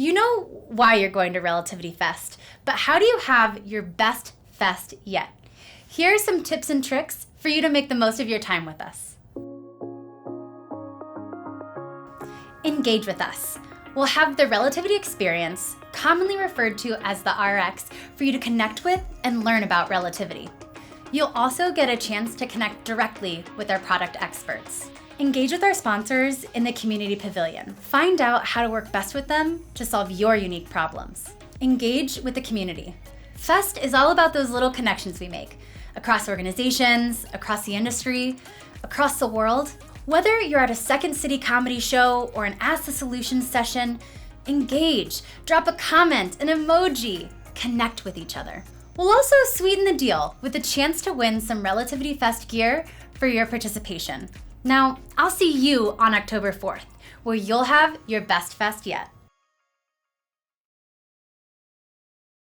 You know why you're going to Relativity Fest, but how do you have your best fest yet? Here are some tips and tricks for you to make the most of your time with us. Engage with us. We'll have the Relativity Experience, commonly referred to as the RX, for you to connect with and learn about relativity. You'll also get a chance to connect directly with our product experts. Engage with our sponsors in the Community Pavilion. Find out how to work best with them to solve your unique problems. Engage with the community. Fest is all about those little connections we make across organizations, across the industry, across the world. Whether you're at a Second City comedy show or an Ask the Solutions session, engage, drop a comment, an emoji, connect with each other. We'll also sweeten the deal with a chance to win some Relativity Fest gear for your participation. Now, I'll see you on October 4th, where you'll have your best fest yet.